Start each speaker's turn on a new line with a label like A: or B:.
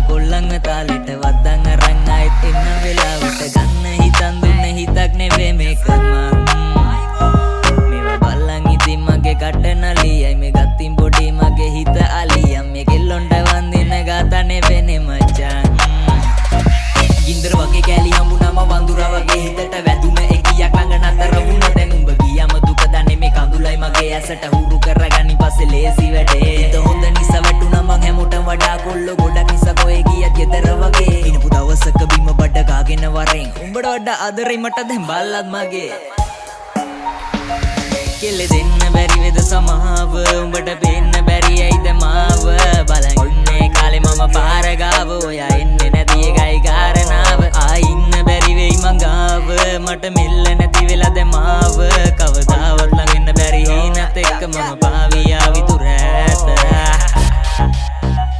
A: කොල්ලන්ව තාලෙට වද්දන් අරන් ආයෙත් එන්න වෙලාවට ගන්න හිතන් දුන්න හිතක් නෙවේ මේක මේවා බල්ලන් ඉතින් මගේ කට නලියයි මේ ගත්තින් පොඩි මගේ හිත අලියම් මේ කෙල්ලොන්ට වන්දින ගාතා නෙවෙනේ මචං ගින්දර වගේ කෑලි හම්බුනම වඳුරා වගේ හිතට වැදුන එකියක් ළඟ නතර වුණා දැන් උඹ ගියම දුක දන්නේ මේ කඳුලයි මගේ ඇසට හුරු කරගනි පස්සේ ලේසි වැඩේ හිත හොඳ නිසා වැටුණා මං හැමෝටම වඩා කොල්ලෝ ගොඩක් නිසා කොහෙ ගියත් ගෙදර වගේ ඉනපු දවසක බිම බඩ ගාගෙන වරෙන් උඹට වඩා ආදරෙයි මට දැන් බල්ලත් මගේ කෙල්ල දෙන්න බැරි වේද සමාව උඹට පේන්න බැරි ඇයිද මාව බලන්